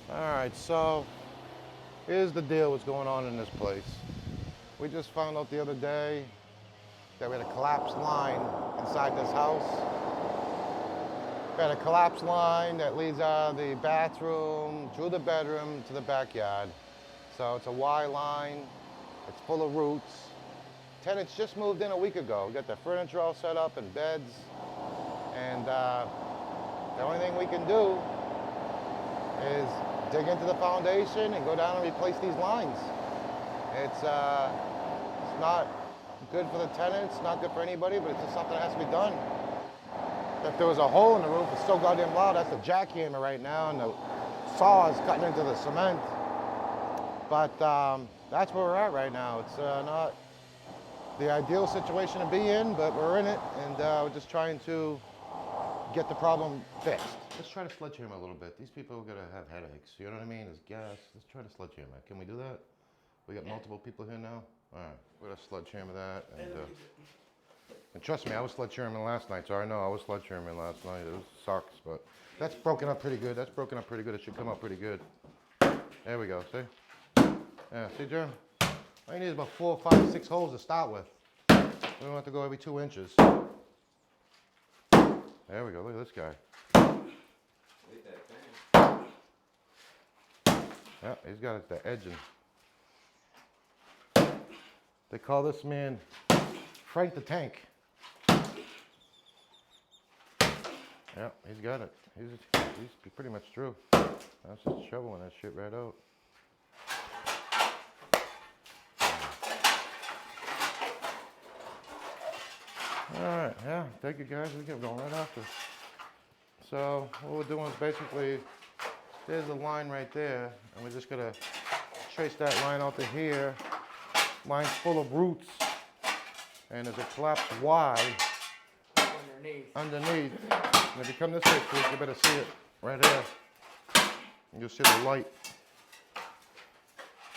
All right, so here's the deal what's going on in this place. We just found out the other day that we had a collapsed line inside this house. We had a collapsed line that leads out of the bathroom, through the bedroom to the backyard. So it's a Y line, it's full of roots. Tenants just moved in a week ago. We got their furniture all set up and beds. And the only thing we can do is dig into the foundation and go down and replace these lines. It's not good for the tenants, not good for anybody, but it's just something that has to be done. If there was a hole in the roof, it's so goddamn loud. That's the jackhammer right now, and the saw is cutting into the cement. But that's where we're at right now. It's not the ideal situation to be in, but we're in it, and we're just trying to get the problem fixed. Let's try to sledgehammer a little bit. These people are gonna have headaches. You know what I mean? There's gas. Let's try to sledgehammer. Can we do that? We got multiple people here now. All right, we're gonna sledgehammer that. And trust me, I was sledgehammering last night, so I know I was sledgehammering last night. It sucks, but that's broken up pretty good. That's broken up pretty good. It should come out pretty good. There we go. See? Yeah. See, Jerm? All you need is about 4, 5, 6 holes to start with. We don't have to go every 2 inches. There we go. Look at this guy. Yeah, he's got the edging. They call this man Frank the Tank. Yeah, he's got it. He's pretty much through. That's just shoveling that shit right out. All right, yeah, thank you guys. We kept going right after. So what we're doing is basically, there's a line right there, and we're just gonna trace that line out to here. Line's full of roots, and there's a collapsed Y underneath. And if you come this way, please, you better see it right here. You'll see the light.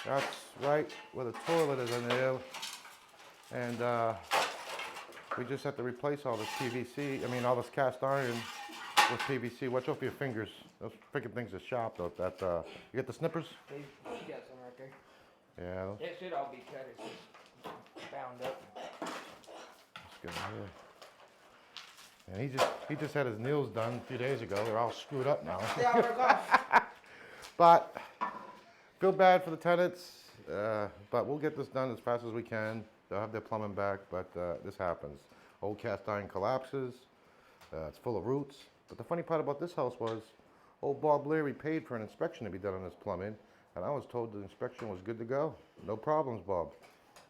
That's right where the toilet is in there. And we just have to replace all this PVC, all this cast iron with PVC. Watch out for your fingers. Those freaking things are sharp though. You get the snippers? You got some right there. Yeah. It should all be cut. It's just bound up. Let's go here. And he just had his nails done a few days ago. They're all screwed up now. But feel bad for the tenants. But we'll get this done as fast as we can. They'll have their plumbing back, but this happens. Old cast iron collapses. It's full of roots. But the funny part about this house was, old Bob Leary paid for an inspection to be done on this plumbing, and I was told the inspection was good to go. No problems, Bob.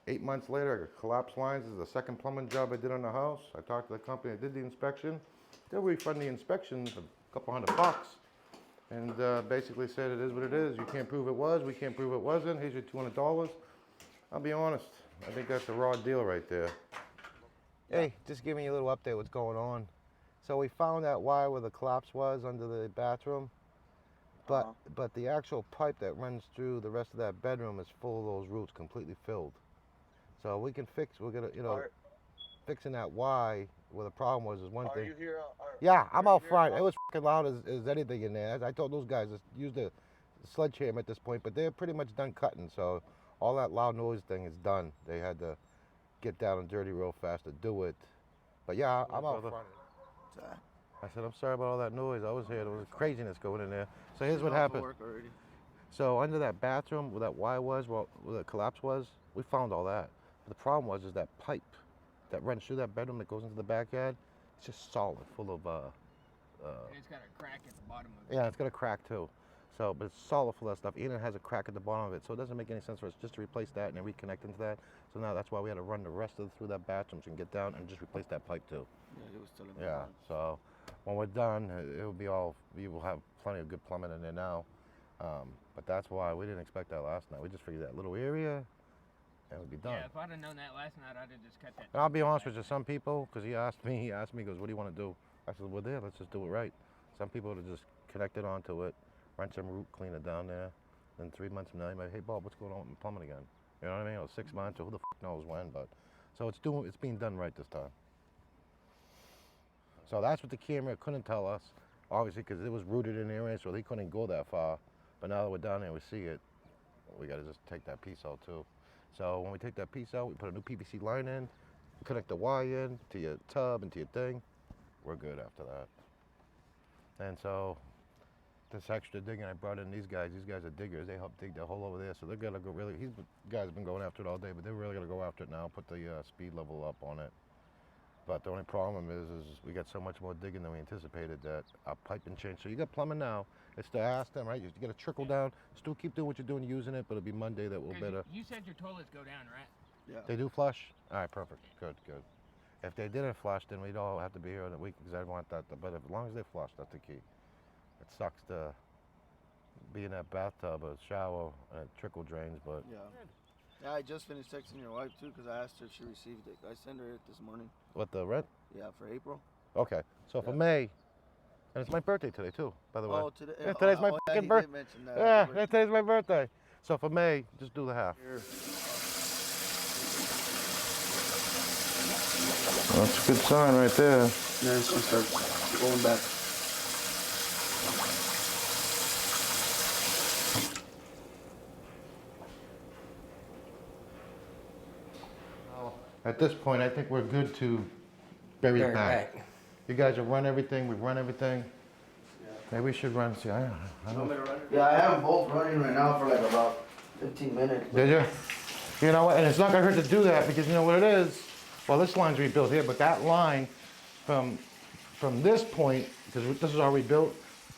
8 months later, I got collapsed lines. This is the second plumbing job I did on the house. I talked to the company that did the inspection. They'll refund the inspection for a couple $100, and basically said it is what it is. You can't prove it was. We can't prove it wasn't. Here's your $200. I'll be honest. I think that's a raw deal right there. Hey, just giving you a little update what's going on. So we found that Y where the collapse was under the bathroom, but the actual pipe that runs through the rest of that bedroom is full of those roots, completely filled. So we can we're gonna, fixing that Y where the problem was is one thing. Are you here? Yeah, I'm out front. It was fucking loud as anything in there. I told those guys to use the sledgehammer at this point, but they're pretty much done cutting, so all that loud noise thing is done. They had to get down and dirty real fast to do it. But yeah, I'm out front. I said, I'm sorry about all that noise. I was here. There was craziness going in there. So here's what happened. So under that bathroom where that Y was, where the collapse was, we found all that. But the problem was is that pipe that runs through that bedroom that goes into the backyard, it's just solid, full of It's got a crack at the bottom of it. yeah, it's got a crack too. So, but it's solid full of that stuff. And it has a crack at the bottom of it. So it doesn't make any sense for us just to replace that and then reconnect into that. So now that's why we had to run the rest through that bathroom so we can get down and just replace that pipe too. Yeah, it was still in the Yeah, so when we're done, it will be all, we will have plenty of good plumbing in there now. But that's why we didn't expect that last night. We just figured that little area, and it would be done. Yeah, if I'd have known that last night, I'd have just cut that. And I'll be honest with you, some people, because he asked me, he goes, what do you want to do? I said, well, let's just do it right. Some people would have just connected onto it, run some root cleaner down there, then 3 months from now, you might, hey, Bob, what's going on with plumbing again? You know what I mean? Or 6 months, or who the f knows when, but, so it's being done right this time. So that's what the camera couldn't tell us, obviously, because it was rooted in the area, so they couldn't go that far. But now that we're down there, we see it, we gotta just take that piece out too. So when we take that piece out, we put a new PVC line in, connect the wire in to your tub and to your thing. We're good after that. And so this extra digging, I brought in these guys are diggers. They help dig the hole over there. So they're gonna go really, guys have been going after it all day, but they're really gonna go after it now, put the speed level up on it. But the only problem is we got so much more digging than we anticipated that our piping changed. So you got plumbing now. It's to ask them, right? You get a trickle down. Still keep doing what you're doing, using it, but it'll be Monday that we'll better. You said your toilets go down, right? Yeah. They do flush? All right, perfect. Good, good. If they didn't flush, then we'd all have to be here in a week because I want that. But as long as they flush, that's the key. It sucks to be in that bathtub or shower and it trickle drains, but. Yeah. Yeah, I just finished texting your wife too because I asked her if she received it. I sent her it this morning. What, the rent? Yeah, for April. Okay, so for May, and it's my birthday today too, by the way. Oh, today? Yeah, today's my fucking birthday. Yeah, today's my birthday. So for May, just do the half. Here. That's a good sign right there. Then she starts going back. At this point, I think we're good to bury it back. You guys have run everything, we've run everything. Yeah. Maybe we should run, see, I don't. Yeah, I have them both running right now for like about 15 minutes. Did you? You know what, and it's not gonna hurt to do that because you know what it is? Well, this line's rebuilt here, but that line from this point, because this is already built,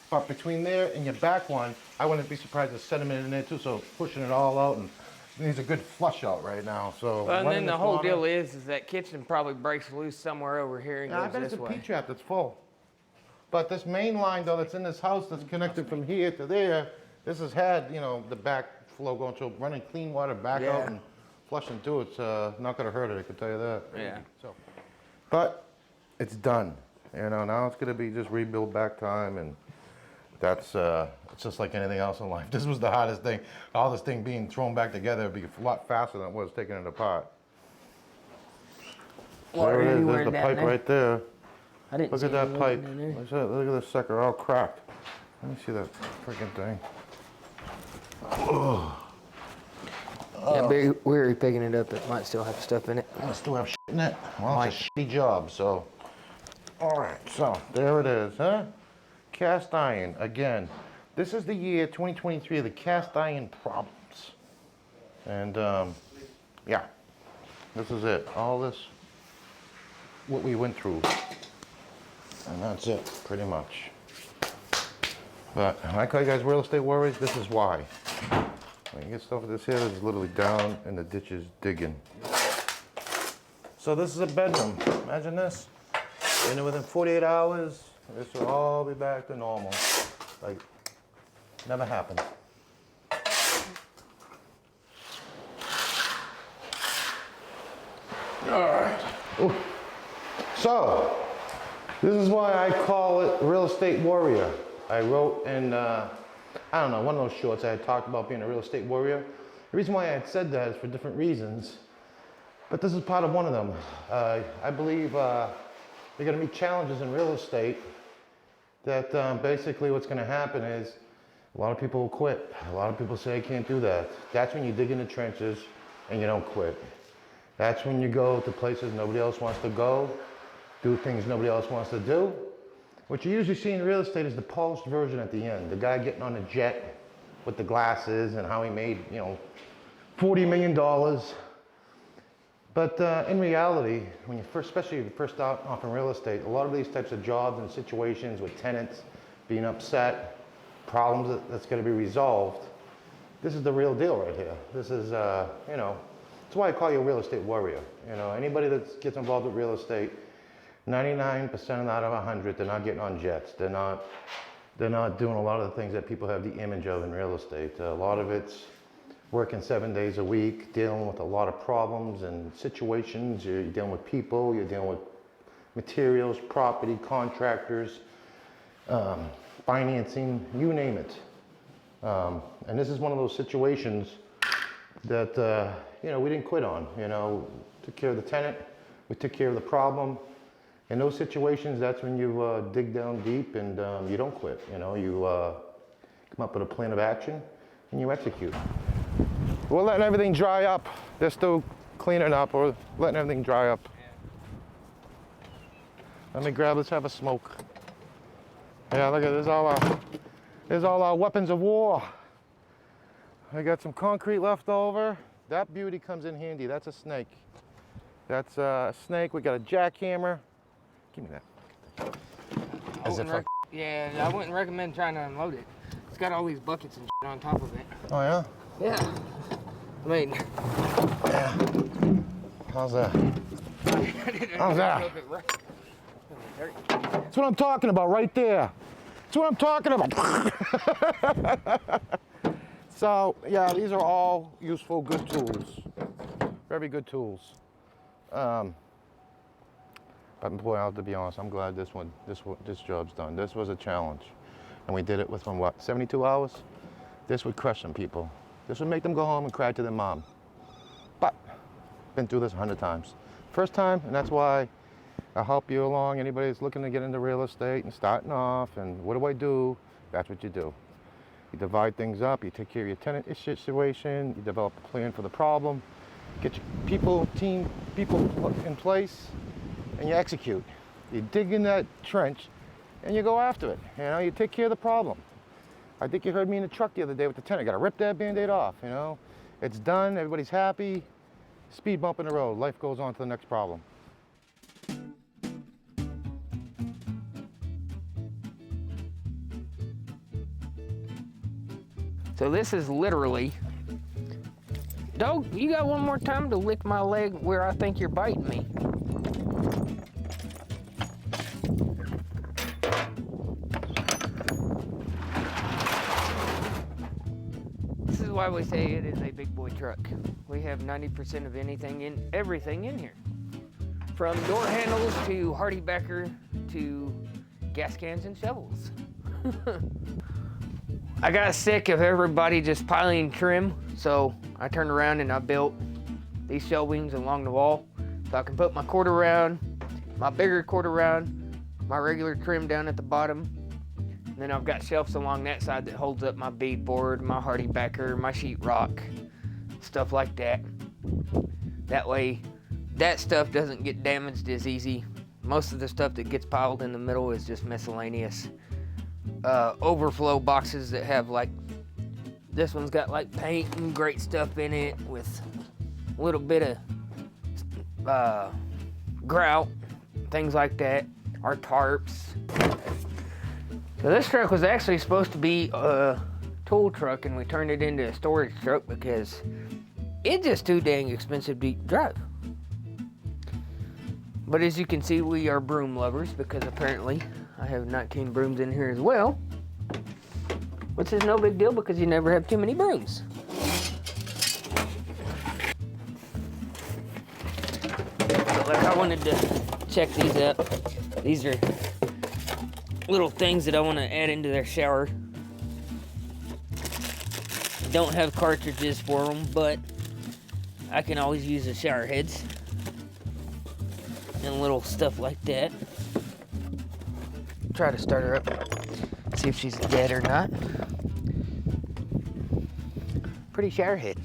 but between there and your back one, I wouldn't be surprised there's sediment in there too, so pushing it all out and it needs a good flush out right now, so. Well, and then the whole deal is that kitchen probably breaks loose somewhere over here and Yeah, I goes bet it's this a way. P-trap that's full. But this main line though that's in this house that's connected from here to there, this has had, you know, the back flow going to running clean water back out and flushing through. It's not gonna hurt it, I can tell you that. Yeah. So, but it's done. You know, now it's gonna be just rebuild back time, and that's it's just like anything else in life. This was the hardest thing. All this thing being thrown back together would be a lot faster than it was taking it apart. There it is. There's the pipe right there. I didn't Look see at that anything pipe. in there. Look at this sucker, all cracked. Let me see that freaking thing. Oh. Yeah, we're picking it up. It might still have stuff in it. I still have shit in it. Well, it's a shitty job, so. All right, so there it is, huh? Cast iron, again. This is the year 2023 of the cast iron problems. And yeah, this is it. All this, what we went through. And that's it, pretty much. But I call you guys real estate warriors, this is why. When you get stuff like this here, it's literally down in the ditches digging. So this is a bedroom. Imagine this. And within 48 hours, this will all be back to normal. Like, never happened. All right. Ooh. So, this is why I call it Real Estate Warrior. I wrote in, I don't know, one of those shorts I had talked about being a real estate warrior. The reason why I had said that is for different reasons, but this is part of one of them. I believe you're going to meet challenges in real estate that basically what's going to happen is a lot of people will quit. A lot of people say, I can't do that. That's when you dig in the trenches and you don't quit. That's when you go to places nobody else wants to go, do things nobody else wants to do. What you usually see in real estate is the polished version at the end. The guy getting on a jet with the glasses and how he made, you know, $40 million. But in reality, when you first, especially if you first start off in real estate, a lot of these types of jobs and situations with tenants being upset, problems that's going to be resolved, this is the real deal right here. This is, you know, that's why I call you a real estate warrior. You know, anybody that gets involved with real estate, 99% out of 100, they're not getting on jets. They're not doing a lot of the things that people have the image of in real estate. A lot of it's working 7 days a week, dealing with a lot of problems and situations. You're dealing with people, you're dealing with materials, property, contractors, financing, you name it. And this is one of those situations that, you know, we didn't quit on. You know, took care of the tenant, we took care of the problem. In those situations, that's when you dig down deep and you don't quit. You know, you come come up with a plan of action, and you execute. We're letting everything dry up. They're still cleaning up, or letting everything dry up. Let me grab, let's have a smoke. Yeah, look at this, there's all our weapons of war. I got some concrete left over. That beauty comes in handy. That's a snake. That's a snake. We got a jackhammer. Give me that. Yeah, I wouldn't recommend trying to unload it. It's got all these buckets and shit on top of it. Oh yeah? Yeah. I mean. Yeah. How's that? How's that? That's what I'm talking about right there. That's what I'm talking about. So, yeah, these are all useful, good tools. Very good tools. But boy, I have to be honest, I'm glad this job's done. This was a challenge. And we did it within what, 72 hours? This would crush some people. This would make them go home and cry to their mom. But, been through this 100 times. First time, and that's why I'll help you along. Anybody that's looking to get into real estate and starting off, and what do I do? That's what you do. You divide things up, you take care of your tenant situation, you develop a plan for the problem, get your team people in place, and you execute. You dig in that trench, and you go after it. You know, you take care of the problem. I think you heard me in the truck the other day with the tenant. Got to rip that Band-Aid off, you know. It's done, everybody's happy. Speed bump in the road, life goes on to the next problem. So this is literally, dog, you got one more time to lick my leg where I think you're biting me. This is why we say it is a big boy truck. We have 90% of everything in here. From door handles to hardy backer to gas cans and shovels. I got sick of everybody just piling trim, so I turned around and I built these shelvings along the wall so I can put my quarter round, my bigger quarter round, my regular trim down at the bottom, and then I've got shelves along that side that holds up my beadboard, my hardy backer, my sheetrock, stuff like that. That way, that stuff doesn't get damaged as easy. Most of the stuff that gets piled in the middle is just miscellaneous. Overflow boxes that have like, this one's got like paint and great stuff in it with a little bit of grout, things like that, our tarps. So this truck was actually supposed to be a tool truck, and we turned it into a storage truck because it's just too dang expensive to drive. But as you can see, we are broom lovers because apparently I have 19 brooms in here as well, which is no big deal because you never have too many brooms. But like, I wanted to check these up. These are little things that I want to add into their shower. Don't have cartridges for them, but I can always use the shower heads and little stuff like that. Try to start her up, see if she's dead or not. Pretty shower head.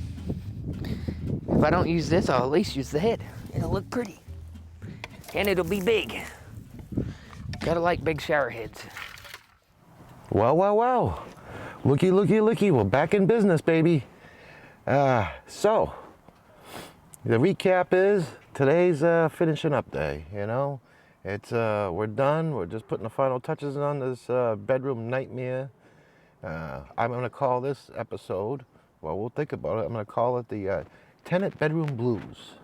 If I don't use this, I'll at least use the head. It'll look pretty. And it'll be big. Gotta like big shower heads. Well, well, well. Looky, looky, looky. We're back in business, baby. So, the recap is today's finishing up day, you know. It's we're done. We're just putting the final touches on this bedroom nightmare. I'm gonna call this episode, well, we'll think about it. I'm gonna call it the Tenant Bedroom Blues.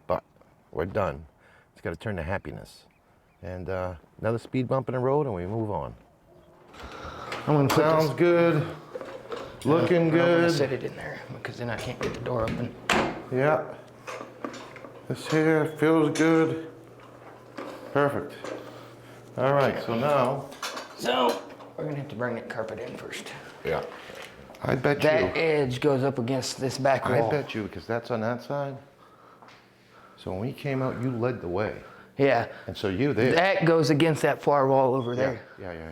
But we're done. It's gotta turn to happiness. And another speed bump in the road and we move on. Sounds good. Looking good. I'm gonna set it in there because then I can't get the door open. Yeah. This here feels good. Perfect. All right, so now. So, we're gonna have to bring that carpet in first. Yeah. I bet that you. edge goes up against this back wall. I bet you, because that's on that side. So when we came out, you led the way. Yeah. And so you there. That goes against that far wall over there. Yeah.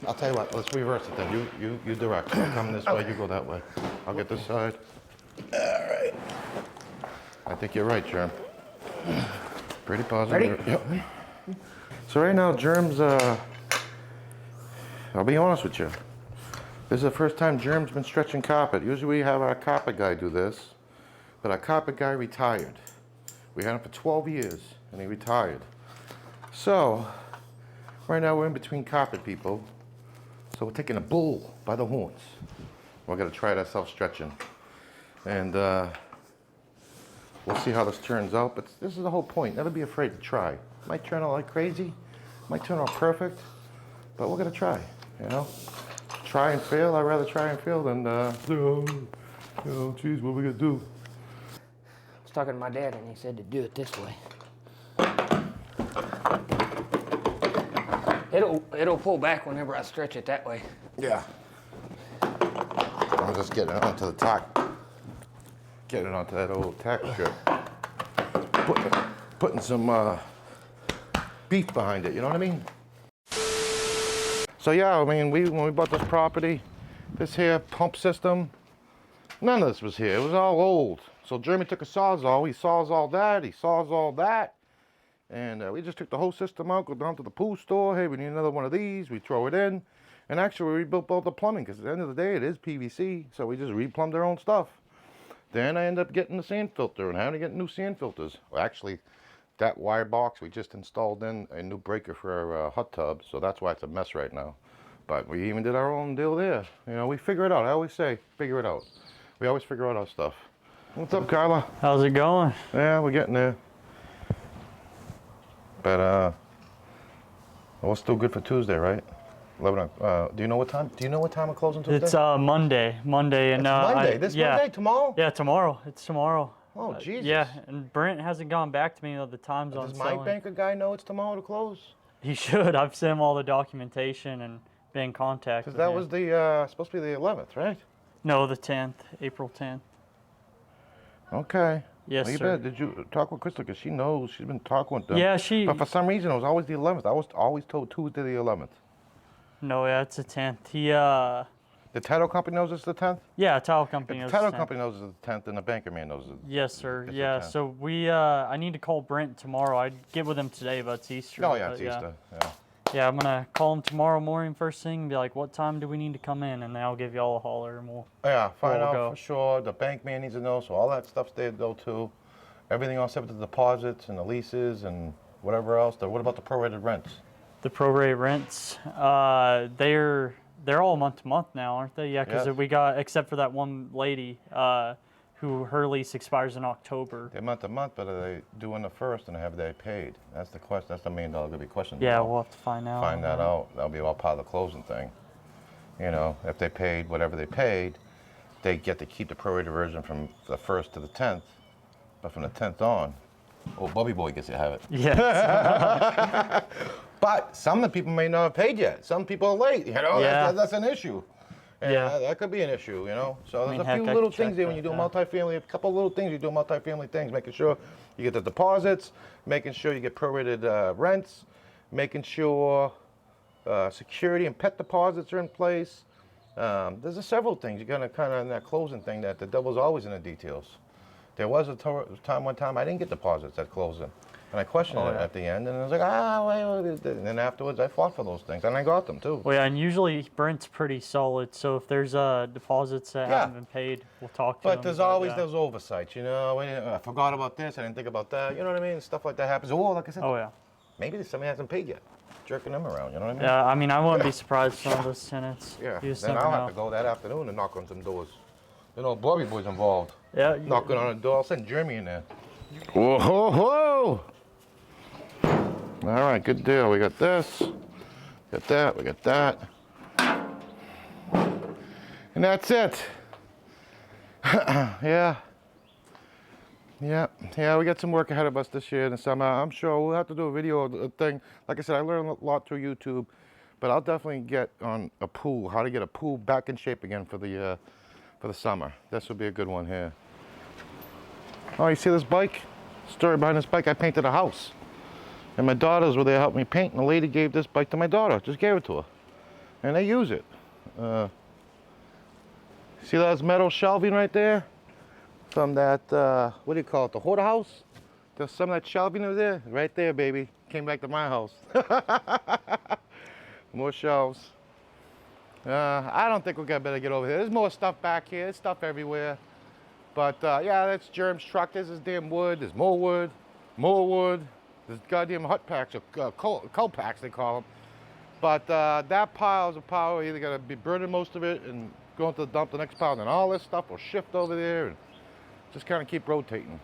I'll tell you what, let's reverse it then. You direct. I'll come this way, you go that way. I'll get this side. All right. I think you're right, Jerm. Pretty positive. Ready? Yep. So right now, Jerm's, I'll be honest with you. This is the first time Jerm's been stretching carpet. Usually we have our carpet guy do this, but our carpet guy retired. We had him for 12 years, and he retired. So, right now we're in between carpet people. So we're taking a bull by the horns. We're gonna try it ourselves stretching. And we'll see how this turns out, but this is the whole point. Never be afraid to try. Might turn out like crazy, might turn out perfect, but we're gonna try, you know? Try and fail, I'd rather try and fail than, geez, what are we gonna do? I was talking to my dad and he said to do it this way. It'll pull back whenever I stretch it that way. Yeah. I'm just getting it onto the tack. Getting it onto that old tack strip. Putting some beef behind it, you know what I mean? So yeah, I mean, when we bought this property, this here pump system, none of this was here. It was all old. So Jeremy took a sawzall, he saws all that, he saws all that. And we just took the whole system out, go down to the pool store. Hey, we need another one of these. We throw it in. And actually, we rebuilt all the plumbing because at the end of the day, it is PVC. So we just replumbed our own stuff. Then I ended up getting the sand filter and having to get new sand filters. Well, actually, that wire box, we just installed in a new breaker for our hot tub. So that's why it's a mess right now. But we even did our own deal there. You know, we figure it out. I always say, figure it out. We always figure out our stuff. What's up, Carla? How's it going? Yeah, we're getting there. But well, it's still good for Tuesday, right? 11. Do you know what time? Do you know what time we're closing Tuesday? It's Monday, and Monday. Monday, tomorrow? Yeah, tomorrow. It's tomorrow. Oh, Jesus. Yeah, and Brent hasn't gone back to me of the times on Does my selling. banker guy know it's tomorrow to close? He should. I've sent him all the documentation and been in contact. Because with that him. was the supposed to be the 11th, right? No, the 10th, April 10th. Okay. Yes, well, you sir. better, did you talk with Crystal? Because she knows. She's been talking with them. Yeah, she. But for some reason, it was always the 11th. I was always told Tuesday the 11th. No, yeah, it's the 10th. He. The title company knows it's the 10th? Yeah, title company. If knows the title the 10th. company knows it's the 10th, and the banker man knows it. Yes, sir. It's the Yeah. 10th. So we. I need to call Brent tomorrow. I'd get with him today, but it's Easter. Oh, yeah, but it's Easter. Yeah. Yeah, I'm gonna call him tomorrow morning first thing and be like, what time do we need to come in? And then I'll give y'all a holler and we'll. Yeah, find We'll out go. for sure. The bank man needs to know, so all that stuff's there to go too. Everything else except the deposits and the leases and whatever else. What about the prorated rents? The prorate rents, they're all month to month now, aren't they? Yeah, because Yes. we got, except for that one lady who her lease expires in October. They're month to month, but are they due on the first and have they paid? That's the question. That's the $1 million gonna be question. Yeah, we'll have to find out. Find that out. That'll be all part of the closing thing. You know, if they paid whatever they paid, they get to keep the prorated version from the 1st to the 10th, but from the 10th on, old Bubby Boy gets to have it. Yes. But some of the people may not have paid yet. Some people are late, you know, Yeah. that's an issue. And Yeah. that could be an issue, you know. So there's mean, a heck, few I little could things check there when you do that, yeah. multifamily, a couple little things you do multifamily things, making sure you get the deposits, making sure you get prorated rents, making sure security and pet deposits are in place. There's several things you're gonna kind of in that closing thing that the devil's always in the details. There was a one time I didn't get deposits at closing. And I questioned it at the end, and I was like, wait. And then afterwards, I fought for those things, and I got them too. Well, yeah, and usually Brent's pretty solid, so if there's deposits that Yeah. haven't been paid, we'll talk to him. But there's always yeah. those oversights, you know. I forgot about this, I didn't think about that. You know what I mean? Stuff like that happens. Or like I said, Oh, yeah. maybe somebody hasn't paid yet, jerking them around. You know what I mean? Yeah, I mean, I wouldn't be surprised if some of those tenants. Yeah. You just Then never I'll know. have to go that afternoon and knock on some doors. You know, Bobby Boy's involved. Yeah. Knocking on a door. I'll send Jeremy in there. Whoa, whoa, whoa! All right, good deal. We got this, got that, we got that. And that's it. Yeah, we got some work ahead of us this year in the summer. I'm sure we'll have to do a video thing. Like I said, I learned a lot through YouTube, but I'll definitely get on a pool, how to get a pool back in shape again for the summer. This will be a good one here. Oh, you see this bike? Story behind this bike, I painted a house. And my daughters were there helping me paint, and the lady gave this bike to my daughter, just gave it to her. and they use it. See those metal shelving right there? From that, what do you call it, the hoarder house? There's some of that shelving over there. Right there, baby. Came back to my house. More shelves. I don't think we're gonna better get over here. There's more stuff back here. There's stuff everywhere. But yeah, that's Jerm's truck. There's this damn wood. There's more wood. More wood. There's goddamn hut packs, or coal packs they call them. But that pile is a pile. We're either gonna be burning most of it and going to the dump the next pile, and then all this stuff will shift over there and just kind of keep rotating.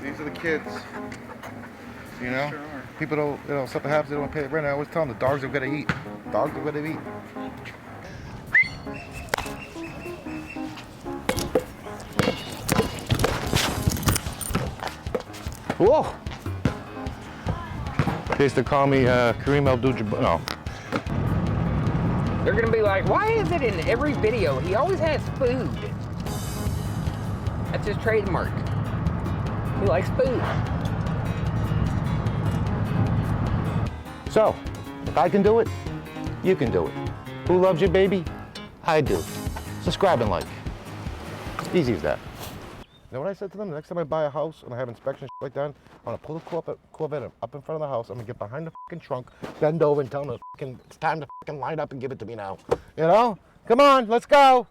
These are the kids. You know, sure, people don't, you know, something happens, they don't pay rent. I always tell them the dogs are gonna eat. Dogs are gonna eat. Whoa! They used to call me Kareem Abdul-Jabbar. No. They're gonna be like, why is it in every video he always has food? That's his trademark. He likes food. So, if I can do it, you can do it. Who loves your baby? I do. Subscribe and like. Easy as that. You know what I said to them? The next time I buy a house and I have inspection like that, I'm gonna pull the Corvette up in front of the house. I'm gonna get behind the fucking trunk, bend over, and tell them it's time to fucking line up and give it to me now. You know? Come on, let's go.